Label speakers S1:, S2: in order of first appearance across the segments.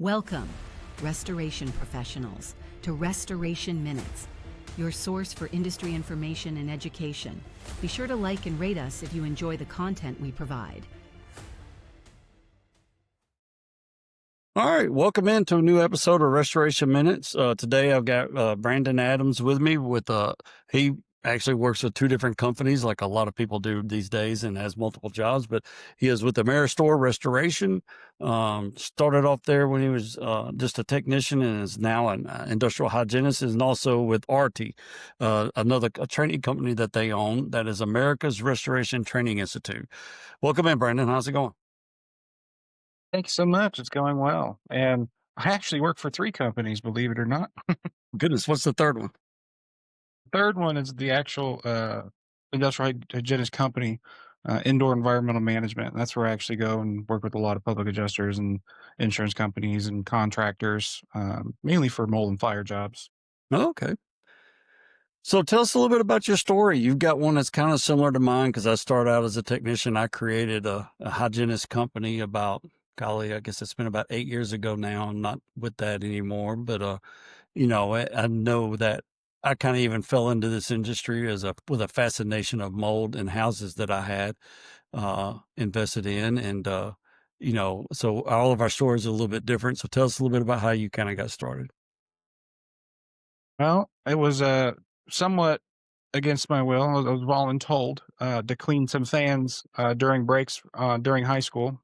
S1: Welcome, restoration professionals, to Restoration Minutes, your source for industry information and education. Be sure to like and rate us if you enjoy the content we provide.
S2: All right, welcome into a new episode of Restoration Minutes. Today I've got Branden Adams with me. He actually works with two different companies, like a lot of people do these days, and has multiple jobs. But he is with Ameristore Restoration. Started off there when he was just a technician, and is now an industrial hygienist, and also with ARTI, another training company that they own, that is America's Restoration Training Institute. Welcome in, Branden. How's it going?
S3: Thank you so much. It's going well. And I actually work for three companies, believe it or not.
S2: Goodness, what's the third one?
S3: Third one is the actual industrial hygienist company, Indoor Environmental Management. That's where I actually go and work with a lot of public adjusters and insurance companies and contractors, mainly for mold and fire jobs.
S2: Oh, okay. So tell us a little bit about your story. You've got one that's kind of similar to mine, because I started out as a technician. I created a hygienist company about, golly, I guess it's been about 8 years ago now. I'm not with that anymore, but I know that I kind of even fell into this industry with a fascination of mold and houses that I had invested in, and so all of our stories are a little bit different. So tell us a little bit about how you kind of got started.
S3: Well, it was somewhat against my will. I was voluntold to clean some fans during breaks during high school,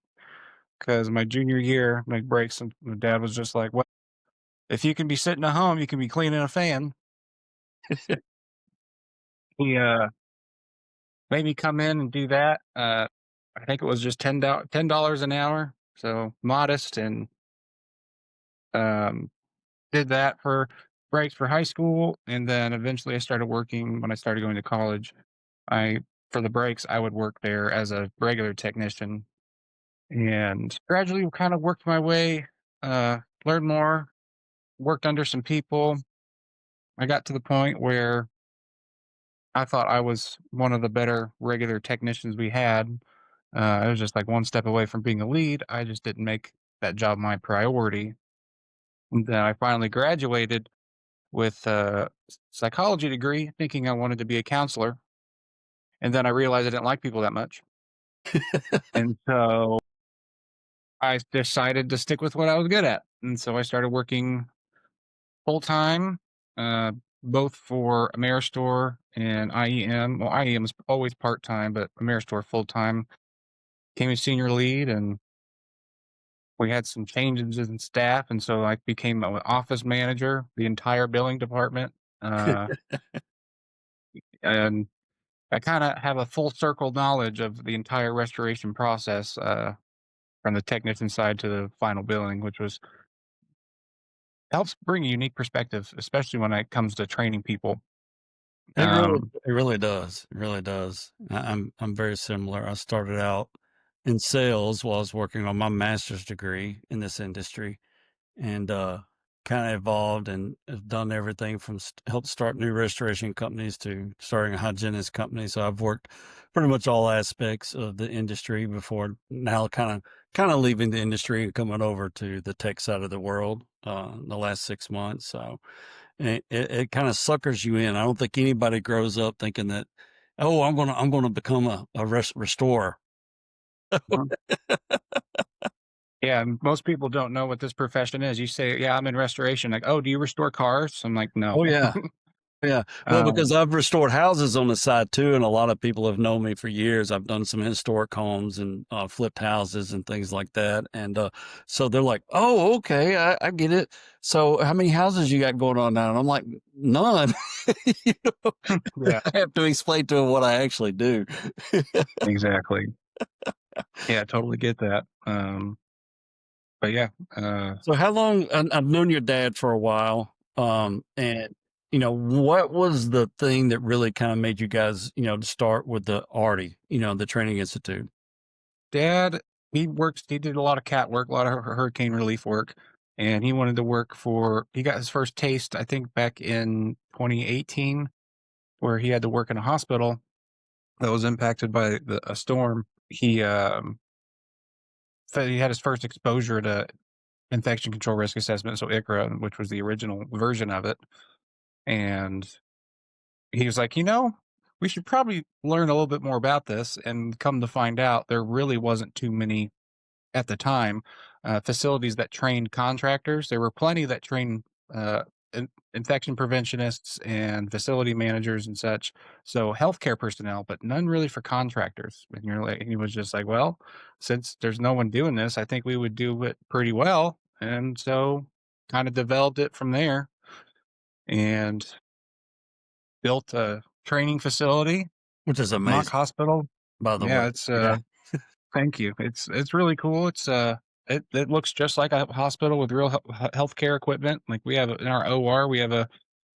S3: because my junior year, my breaks, and my dad was just like, "Well, if you can be sitting at home, you can be cleaning a fan." He made me come in and do that. I think it was just $10 an hour, so modest, and um, did that for breaks for high school, and then eventually I started working when I started going to college. I For the breaks, I would work there as a regular technician, and gradually kind of worked my way, learned more, worked under some people. I got to the point where I thought I was one of the better regular technicians we had. I was just like one step away from being a lead. I just didn't make that job my priority. And then I finally graduated with a psychology degree, thinking I wanted to be a counselor. And then I realized I didn't like people that much. And so I decided to stick with what I was good at. And so I started working full time, uh, both for Ameristore and IEM. Well, IEM is always part time, but Ameristore full time. Became a senior lead, and we had some changes in staff, and so I became an office manager, the entire billing department. Uh, and I kind of have a full circle knowledge of the entire restoration process, from the technician side to the final billing, which was helps bring a unique perspective, especially when it comes to training people.
S2: It really does. It really does. I'm very similar. I started out in sales while I was working on my master's degree in this industry, and kind of evolved and have done everything from help start new restoration companies to starting a hygienist company. So I've worked pretty much all aspects of the industry before now, kind of leaving the industry and coming over to the tech side of the world the last 6 months. So it kind of suckers you in. I don't think anybody grows up thinking that, oh, I'm gonna become a restorer.
S3: Mhm. Yeah, most people don't know what this profession is. You say, "Yeah, I'm in restoration." Like, "Oh, do you restore cars?" I'm like, "No."
S2: Oh yeah. Yeah. Well, because
S3: um,
S2: I've restored houses on the side too, and a lot of people have known me for years. I've done some historic homes and flipped houses and things like that. And so they're like, oh, okay, I get it. So how many houses you got going on now? And I'm like, none. You know,
S3: yeah,
S2: I have to explain to them what I actually do.
S3: exactly. Yeah, I totally get that. But yeah,
S2: So how long, I've known your dad for a while, and what was the thing that really kind of made you guys, to start with the ARTI, the Training Institute?
S3: Dad, he did a lot of cat work, a lot of hurricane relief work, and he wanted to work he got his first taste, I think, back in 2018, where he had to work in a hospital that was impacted by a storm. He said he had his first exposure to infection control risk assessment, so ICRA, which was the original version of it. And he was like, we should probably learn a little bit more about this. And come to find out, there really wasn't too many at the time facilities that trained contractors. There were plenty that trained uh, infection preventionists and facility managers and such. So healthcare personnel, but none really for contractors. And he was just like, well, since there's no one doing this, I think we would do it pretty well. And so kind of developed it from there and built a training facility,
S2: which is
S3: mock
S2: amazing,
S3: hospital.
S2: by the
S3: Yeah,
S2: way.
S3: it's
S2: Yeah.
S3: thank you. It's really cool. It looks just like a hospital with real healthcare equipment. Like we have in our OR, we have a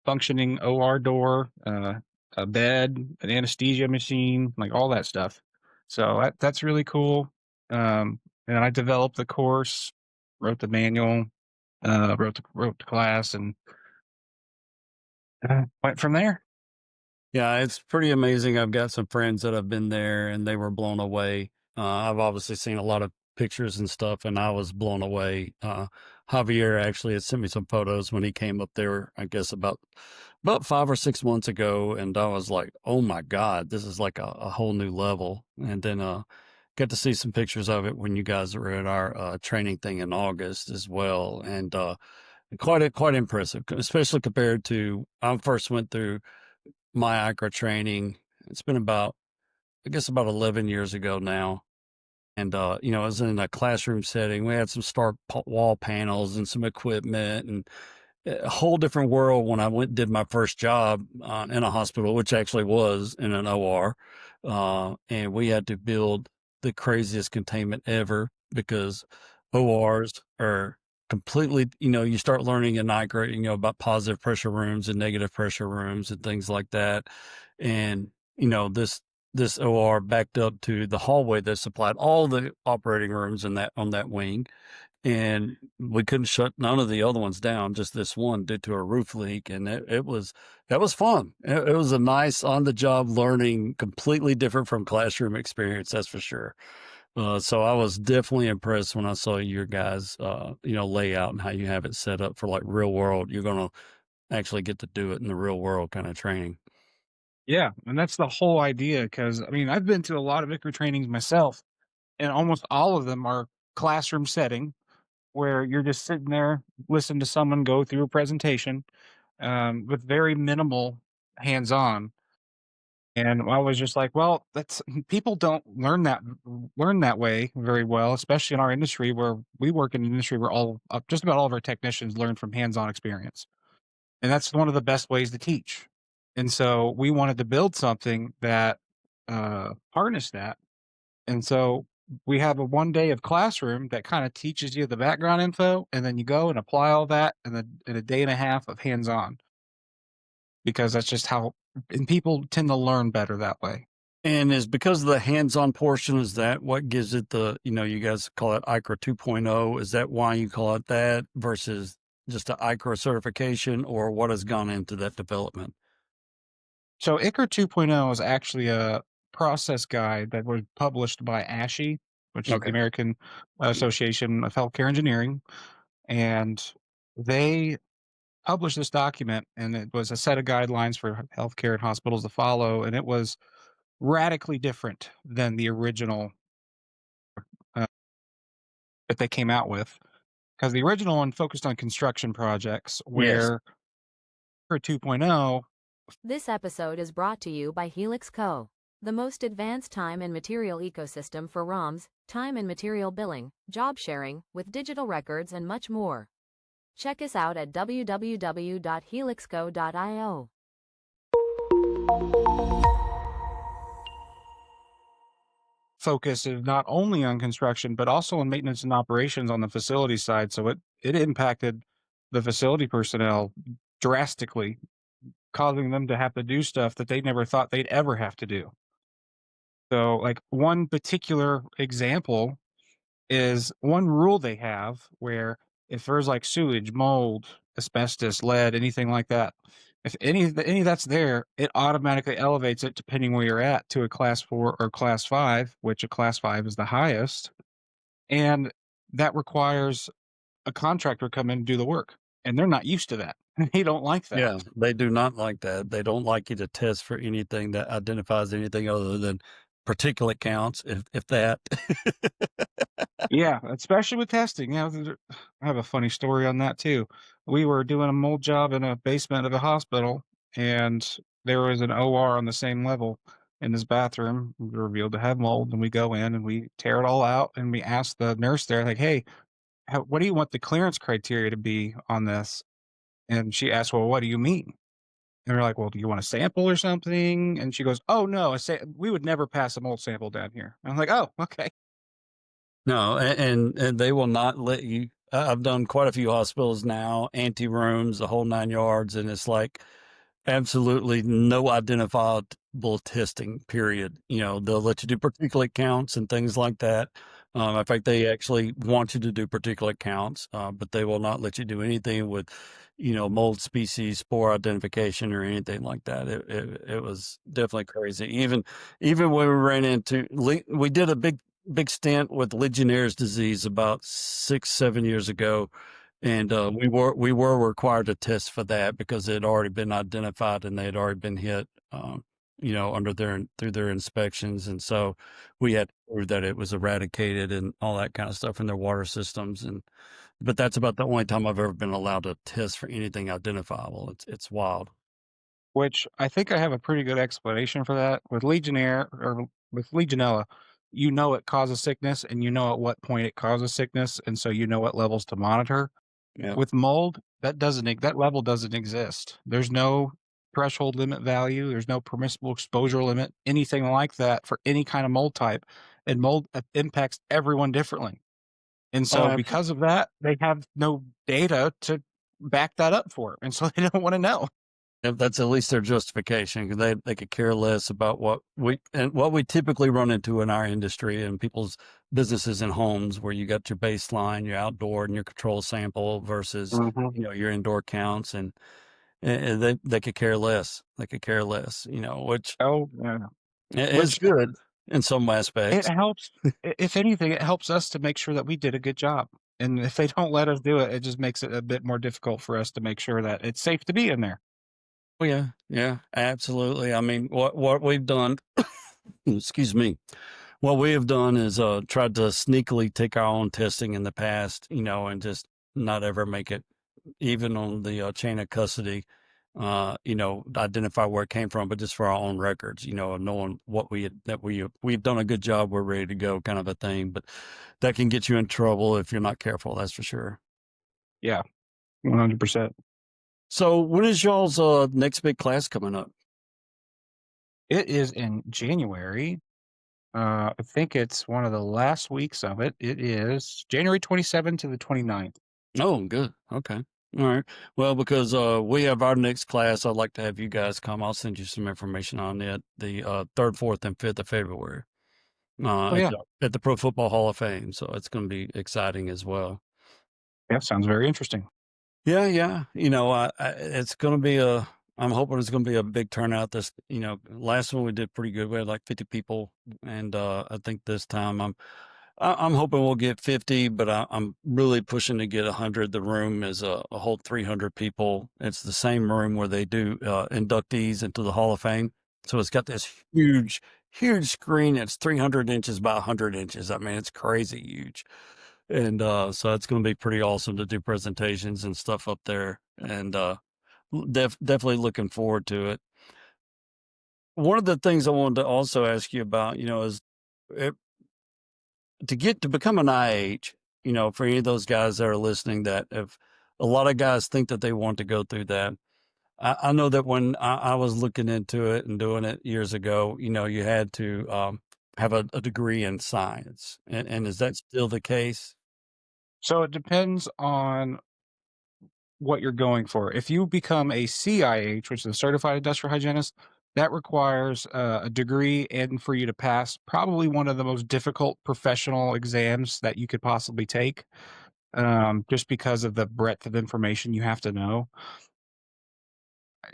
S3: functioning OR door, a bed, an anesthesia machine, like all that stuff. So that's really cool. And I developed the course, wrote the manual, wrote the class, and went from there.
S2: Yeah, it's pretty amazing. I've got some friends that have been there and they were blown away. I've obviously seen a lot of pictures and stuff, and I was blown away. Javier actually had sent me some photos when he came up there, I guess about 5 or 6 months ago, and I was like, "Oh my God, this is like a whole new level." And then got to see some pictures of it when you guys were at our training thing in August as well, and quite impressive, especially compared to I first went through my ICRA training. It's been I guess about 11 years ago now. And, I was in a classroom setting. We had some wall panels and some equipment and a whole different world when I went and did my first job in a hospital, which actually was in an OR. And we had to build the craziest containment ever because ORs are completely, you start learning in NICRA, about positive pressure rooms and negative pressure rooms and things like that. And, this OR backed up to the hallway that supplied all the operating rooms on that wing, and we couldn't shut none of the other ones down, just this one due to a roof leak, and that was fun. It was a nice on the job learning, completely different from classroom experience, that's for sure. So I was definitely impressed when I saw your guys, layout and how you have it set up for like real world. You're gonna actually get to do it in the real world kind of training.
S3: Yeah, and that's the whole idea. Because I mean, I've been to a lot of ICRA trainings myself, and almost all of them are classroom setting where you're just sitting there listening to someone go through a presentation with very minimal hands-on. And I was just like, well, that's people don't learn that way very well, especially in our industry where we work in an industry where just about all of our technicians learn from hands-on experience. And that's one of the best ways to teach. And so we wanted to build something that harnessed that. And so we have a 1 day of classroom that kind of teaches you the background info, and then you go and apply all that in a day and a half of hands-on, because that's just how, and people tend to learn better that way.
S2: And is because of the hands-on portion, is that what gives it you guys call it ICRA 2.0? Is that why you call it that versus just a ICRA certification, or what has gone into that development?
S3: So ICRA 2.0 is actually a process guide that was published by ASHI, which is the
S2: Okay.
S3: American Association of Healthcare Engineering. And they published this document, and it was a set of guidelines for healthcare and hospitals to follow. And it was radically different than the original uh, that they came out with. Because the original one focused on construction projects,
S2: Yes.
S3: where ICRA 2.0.
S4: This episode is brought to you by Helix Co., the most advanced time and material ecosystem for ROMs, time and material billing, job sharing, with digital records and much more. Check us out at www.helixco.io.
S3: Focus is not only on construction, but also on maintenance and operations on the facility side. So it impacted the facility personnel drastically, causing them to have to do stuff that they never thought they'd ever have to do. So, like one particular example is one rule they have where if there's like sewage, mold, asbestos, lead, anything like that, if any of that's there, it automatically elevates it depending where you're at to a class 4 or class 5, which a class 5 is the highest. And that requires a contractor come in and do the work, and they're not used to that. They don't like that.
S2: Yeah, they do not like that. They don't like you to test for anything that identifies anything other than particulate counts, if that.
S3: Yeah, especially with testing. I have a funny story on that too. We were doing a mold job in a basement of a hospital, and there was an OR on the same level in this bathroom. We were revealed to have mold, and we go in and we tear it all out, and we ask the nurse there, like, "Hey, what do you want the clearance criteria to be on this?" And she asked, "Well, what do you mean?" And we're like, "Well, do you want a sample or something?" And she goes, "Oh no, we would never pass a mold sample down here." And I'm like, "Oh, okay."
S2: No, and they will not let you. I've done quite a few hospitals now, anti rooms, the whole 9 yards, and it's like absolutely no identifiable testing. Period. They'll let you do particulate counts and things like that. In fact, they actually want you to do particulate counts, but they will not let you do anything with, mold species, spore identification, or anything like that. It was definitely crazy. Even when we ran into, we did a big stint with Legionnaire's disease about 6-7 years ago, and we were required to test for that because it had already been identified and they had already been hit, through their inspections, and so we had to prove that it was eradicated and all that kind of stuff in their water systems. But that's about the only time I've ever been allowed to test for anything identifiable. It's wild.
S3: Which I think I have a pretty good explanation for that. With Legionnaire or with Legionella, you know it causes sickness and you know at what point it causes sickness, and so you know what levels to monitor.
S2: Yeah.
S3: With mold, that level doesn't exist. There's no threshold limit value, there's no permissible exposure limit, anything like that for any kind of mold type, and mold impacts everyone differently. And
S2: Oh,
S3: so because of that, they have no data to back that up for, and so they don't wanna know.
S2: if that's at least their justification, 'cause they could care less about what we typically run into in our industry and people's businesses and homes, where you got your baseline, your outdoor, and your control sample versus
S3: Mhm.
S2: your indoor counts, and they could care less. They could care less, which
S3: Oh, yeah.
S2: is
S3: Which
S2: good in some
S3: it
S2: aspects.
S3: helps if anything, it helps us to make sure that we did a good job, and if they don't let us do it, it just makes it a bit more difficult for us to make sure that it's safe to be in there.
S2: Oh yeah, yeah, absolutely. I mean, what we've done, excuse me, what we have done is tried to sneakily take our own testing in the past, and just not ever make it even on the chain of custody, identify where it came from, but just for our own records, of knowing what we've done a good job, we're ready to go, kind of a thing. But that can get you in trouble if you're not careful. That's for sure.
S3: Yeah, 100%.
S2: So when is y'all's next big class coming up?
S3: It is in January. I think it's one of the last weeks of it. It is January 27th to the 29th.
S2: Oh, good. Okay. All right. Well, because we have our next class, I'd like to have you guys come. I'll send you some information on it. The 3rd, 4th, and 5th of February
S3: Oh,
S2: at
S3: yeah.
S2: the Pro Football Hall of Fame. So it's going to be exciting as well.
S3: Yeah, sounds very interesting.
S2: Yeah, yeah. It's going to be I'm hoping it's going to be a big turnout. Last one we did pretty good. We had like 50 people, and I think this time I'm hoping we'll get 50, but I'm really pushing to get 100. The room is a whole 300 people. It's the same room where they do inductees into the Hall of Fame. So it's got this huge, huge screen. It's 300 inches by 100 inches. I mean, it's crazy huge. And so it's going to be pretty awesome to do presentations and stuff up there. And definitely looking forward to it. One of the things I wanted to also ask you about, is to become an IH, for any of those guys that are listening, that if a lot of guys think that they want to go through that. I know that when I was looking into it and doing it years ago, you had to have a degree in science. And is that still the case?
S3: So it depends on what you're going for. If you become a CIH, which is a certified industrial hygienist, that requires a degree and for you to pass probably one of the most difficult professional exams that you could possibly take, just because of the breadth of information you have to know.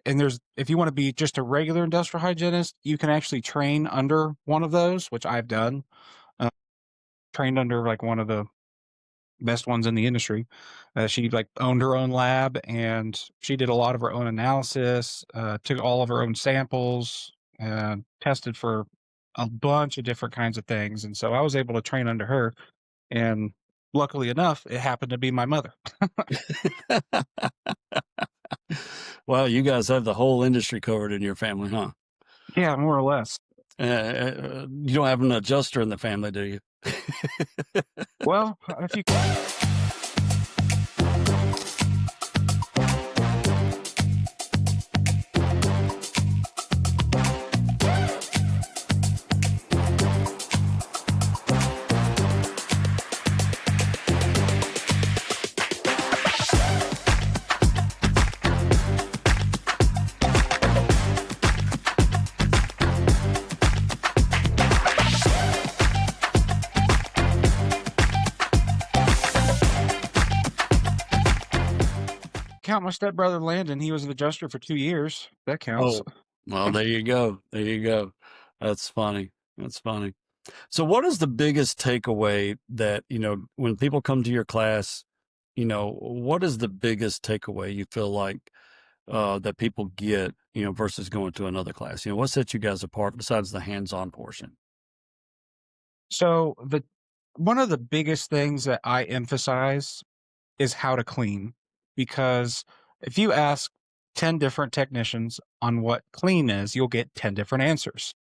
S3: And if you want to be just a regular industrial hygienist, you can actually train under one of those, which I've done. Uh, Trained under like one of the best ones in the industry. She like owned her own lab, and she did a lot of her own analysis, took all of her own samples, tested for a bunch of different kinds of things. And so I was able to train under her. And luckily enough, it happened to be my mother.
S2: Well, you guys have the whole industry covered in your family, huh?
S3: Yeah, more or less.
S2: You don't have an adjuster in the family, do you?
S3: Well, if you count my stepbrother Landon, he was an adjuster for 2 years. That counts.
S2: Oh, well, there you go. There you go. That's funny. That's funny. So what is the biggest takeaway that, when people come to your class, what is the biggest takeaway you feel like that people get, versus going to another class? What sets you guys apart besides the hands-on portion?
S3: So one of the biggest things that I emphasize is how to clean, because if you ask 10 different technicians on what clean is, you'll get 10 different answers.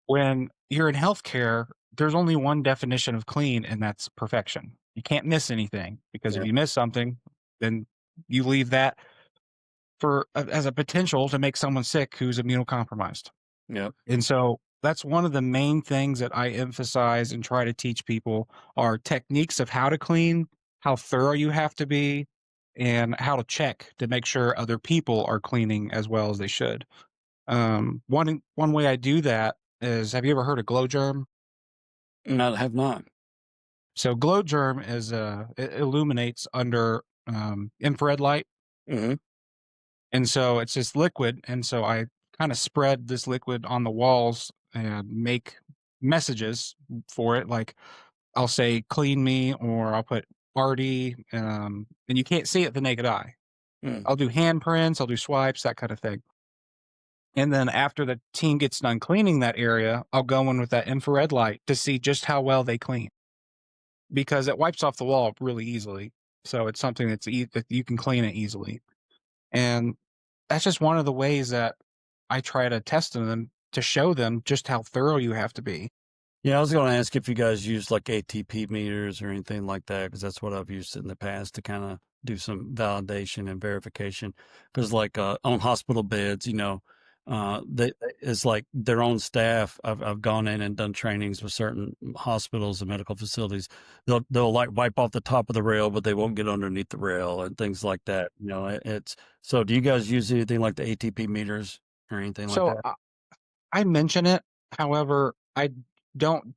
S3: When you're in healthcare, there's only one definition of clean, and that's perfection. You can't miss anything, because if
S2: Yeah.
S3: you miss something, then you leave that as a potential to make someone sick who's immunocompromised.
S2: Yep.
S3: And so that's one of the main things that I emphasize and try to teach people are techniques of how to clean, how thorough you have to be, and how to check to make sure other people are cleaning as well as they should. One way I do that is, have you ever heard of glow germ?
S2: No, I have not.
S3: So glow germ is it illuminates under infrared light.
S2: Mm-hmm.
S3: And so it's this liquid. And so I kind of spread this liquid on the walls and make messages for it. Like I'll say, clean me, or I'll put ARTI, and you can't see it with the naked eye. I'll do handprints, I'll do swipes, that kind of thing. And then after the team gets done cleaning that area, I'll go in with that infrared light to see just how well they clean, because it wipes off the wall really easily. So it's something that you can clean it easily. And that's just one of the ways that I try to test them to show them just how thorough you have to be.
S2: Yeah, I was going to ask if you guys use like ATP meters or anything like that, because that's what I've used in the past to kind of do some validation and verification. Because like on hospital beds, it's like their own staff. I've gone in and done trainings with certain hospitals and medical facilities. They'll like wipe off the top of the rail, but they won't get underneath the rail and things like that. It's so. Do you guys use anything like the ATP meters or anything like
S3: So
S2: that?
S3: I mention it, however, I don't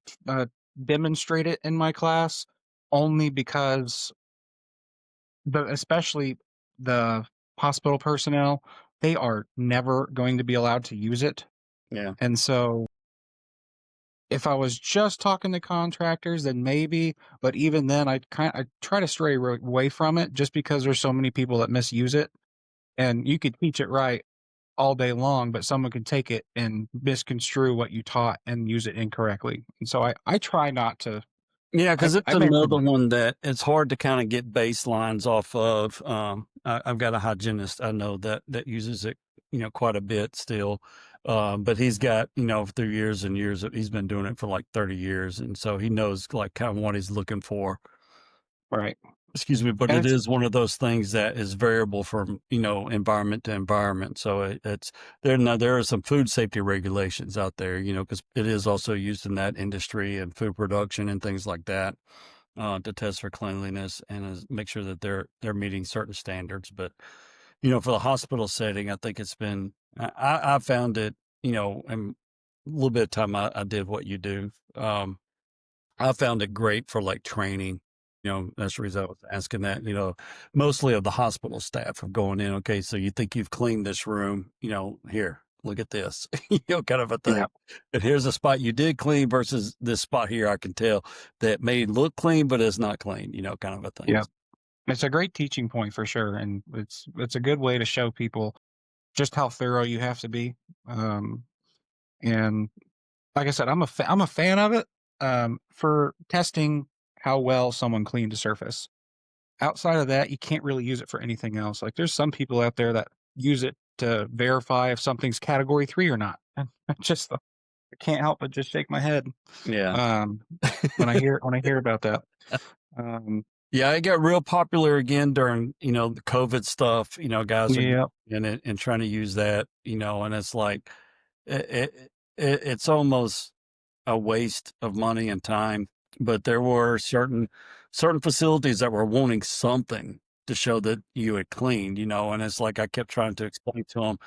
S3: demonstrate it in my class, only because especially the hospital personnel, they are never going to be allowed to use it.
S2: Yeah.
S3: And so if I was just talking to contractors, then maybe, but even then I try to stray away from it, just because there's so many people that misuse it. And you could teach it right all day long, but someone could take it and misconstrue what you taught and use it incorrectly. And so I try not to.
S2: Yeah, because it's
S3: I mention
S2: another
S3: it.
S2: one that it's hard to kind of get baselines off of. I've got a hygienist I know that uses it, quite a bit still. But he's got, through years and years, he's been doing it for like 30 years. And so he knows like kind of what he's looking for.
S3: Right.
S2: Excuse me, but
S3: And
S2: it
S3: it's
S2: is one of those things that is variable from, environment to environment. So it's there are some food safety regulations out there, because it is also used in that industry and food production and things like that, to test for cleanliness and make sure that they're meeting certain standards. But, for the hospital setting, I think it's been, I found it, in a little bit of time I did what you do. I found it great for like training. That's the reason I was asking that, mostly of the hospital staff of going in. Okay, so you think you've cleaned this room, here, look at this, kind of a
S3: Yeah.
S2: thing. And here's a spot you did clean versus this spot here. I can tell that may look clean, but it's not clean, kind of a thing.
S3: Yeah. It's a great teaching point for sure, and it's a good way to show people just how thorough you have to be. And like I said, I'm a fan of it for testing how well someone cleaned a surface. Outside of that, you can't really use it for anything else. Like there's some people out there that use it to verify if something's category 3 or not. And I can't help but just shake my head
S2: Yeah.
S3: when I hear about that. Um,
S2: Yeah, it got real popular again during, the COVID stuff, guys are
S3: yeah,
S2: in it and trying to use that, and it's like, it's almost a waste of money and time. But there were certain facilities that were wanting something to show that you had cleaned, and it's like I kept trying to explain to them,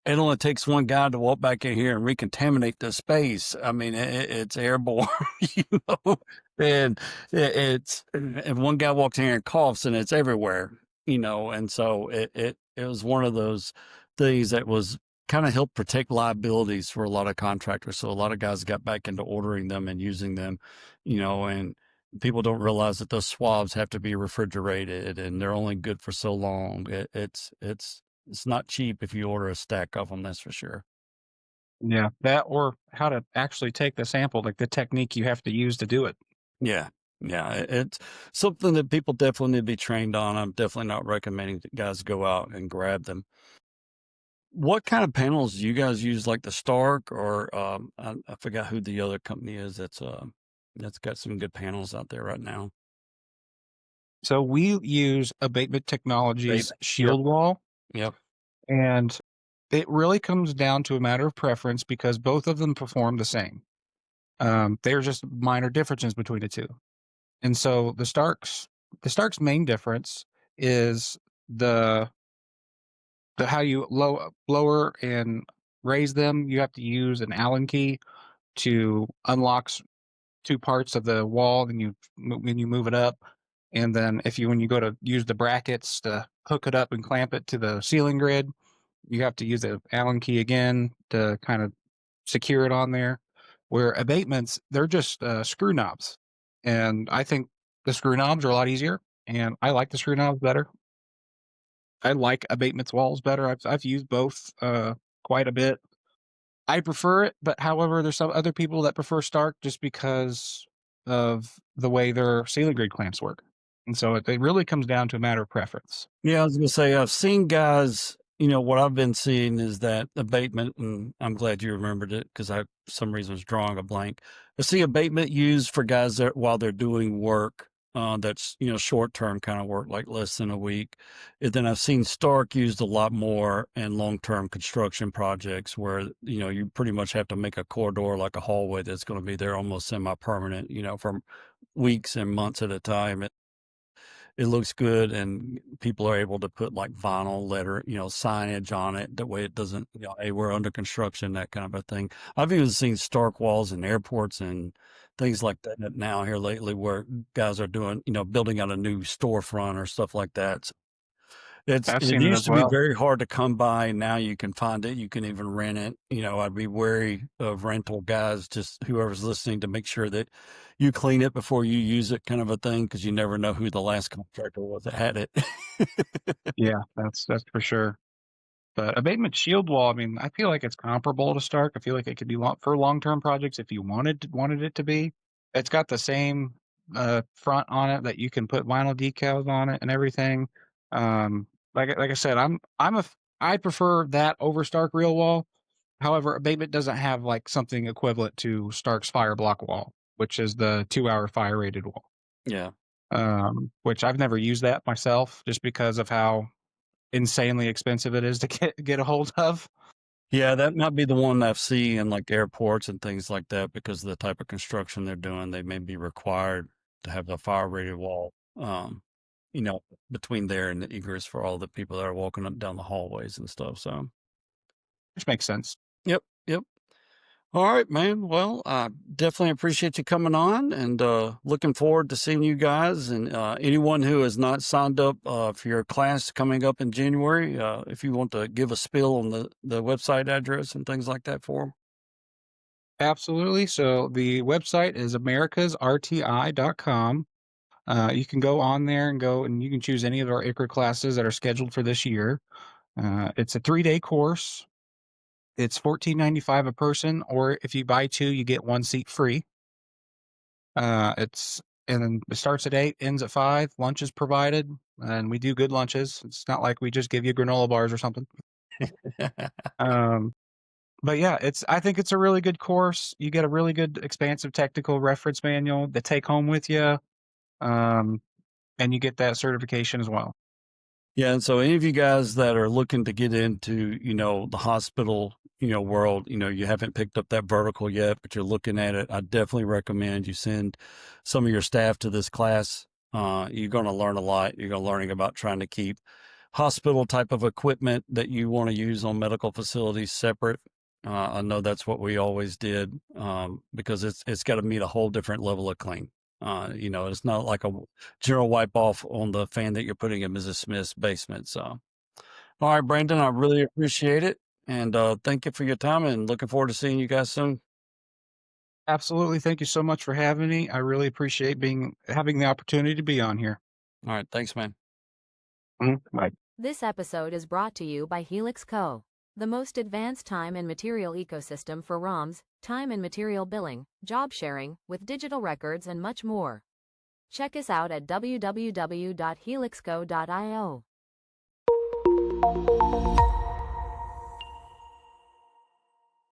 S2: it only takes one guy to walk back in here and recontaminate the space. I mean, it's airborne, you know, and and one guy walks in here and coughs, and it's everywhere, and so it was one of those things that was kind of helped protect liabilities for a lot of contractors. So a lot of guys got back into ordering them and using them, and people don't realize that those swabs have to be refrigerated and they're only good for so long. It's not cheap if you order a stack of them, that's for sure.
S3: yeah, that or how to actually take the sample, like the technique you have to use to do it.
S2: Yeah. Yeah. It's something that people definitely need to be trained on. I'm definitely not recommending that guys go out and grab them. What kind of panels do you guys use, like the Stark or I forgot who the other company is that's got some good panels out there right now.
S3: So we use Abatement Technologies
S2: Yep.
S3: Shield Wall,
S2: Yep.
S3: and it really comes down to a matter of preference because both of them perform the same. They're just minor differences between the two. And so the Stark's main difference is the how you lower and raise them. You have to use an Allen key to unlock two parts of the wall. Then when you move it up, and then when you go to use the brackets to hook it up and clamp it to the ceiling grid, you have to use the Allen key again to kind of secure it on there. Where abatements, they're just screw knobs, and I think the screw knobs are a lot easier, and I like the screw knobs better. I like abatements walls better. I've used both quite a bit. I prefer it, but however, there's some other people that prefer Stark just because of the way their ceiling grid clamps work, and so it really comes down to a matter of preference.
S2: Yeah, I was gonna say I've seen guys, what I've been seeing is that abatement, and I'm glad you remembered it because I, for some reason, was drawing a blank. I see abatement used for guys that while they're doing work, that's, short term kind of work, like less than a week. And then I've seen Stark used a lot more in long term construction projects where, you pretty much have to make a corridor like a hallway that's going to be there almost semi permanent, for weeks and months at a time. It looks good and people are able to put like vinyl letter, signage on it. That way it doesn't, hey, we're under construction, that kind of a thing. I've even seen Stark walls in airports and things like that now here lately where guys are doing, building out a new storefront or stuff like that. So
S3: I've
S2: it
S3: seen it
S2: used
S3: as
S2: to be
S3: well.
S2: very hard to come by. Now you can find it. You can even rent it. I'd be wary of rental guys, just whoever's listening, to make sure that you clean it before you use it, kind of a thing, because you never know who the last contractor was that had it.
S3: Yeah, that's for sure. But abatement shield wall, I mean, I feel like it's comparable to Stark. I feel like it could be for long-term projects if you wanted it to be. It's got the same front on it that you can put vinyl decals on it and everything. Like I said, I prefer that over Stark real wall. However, abatement doesn't have like something equivalent to Stark's fire block wall, which is the 2-hour fire rated wall.
S2: Yeah.
S3: Which I've never used that myself just because of how insanely expensive it is to get a hold of.
S2: Yeah, that might be the one I've seen in like airports and things like that because of the type of construction they're doing. They may be required to have a fire rated wall, you know, between there and the egress for all the people that are walking up down the hallways and stuff. So,
S3: Which makes sense.
S2: yep, yep. All right, man. Well, I definitely appreciate you coming on, and looking forward to seeing you guys. And anyone who has not signed up for your class coming up in January, if you want to give a spill on the website address and things like that for them.
S3: Absolutely. So the website is americasrti.com. You can go on there and you can choose any of our ICRA classes that are scheduled for this year. It's a 3-day course. It's $14.95 a person, or if you buy 2, you get 1 seat free. It's and then it starts at 8, ends at 5. Lunch is provided, and we do good lunches. It's not like we just give you granola bars or something. Um, but yeah, I think it's a really good course. You get a really good expansive technical reference manual to take home with you, and you get that certification as well.
S2: Yeah, and so any of you guys that are looking to get into, the hospital, world, you haven't picked up that vertical yet, but you're looking at it, I definitely recommend you send some of your staff to this class. You're going to learn a lot. You're going to learning about trying to keep hospital type of equipment that you want to use on medical facilities separate. I know that's what we always did, because it's got to meet a whole different level of clean. It's not like a general wipe off on the fan that you're putting in Mrs. Smith's basement. So, all right, Brandon, I really appreciate it. And thank you for your time, and looking forward to seeing you guys soon.
S3: Absolutely. Thank you so much for having me. I really appreciate having the opportunity to be on here.
S2: All right. Thanks, man.
S3: Bye.
S4: This episode is brought to you by Helix Co., the most advanced time and material ecosystem for ROMs, time and material billing, job sharing, with digital records and much more. Check us out at www.helixco.io.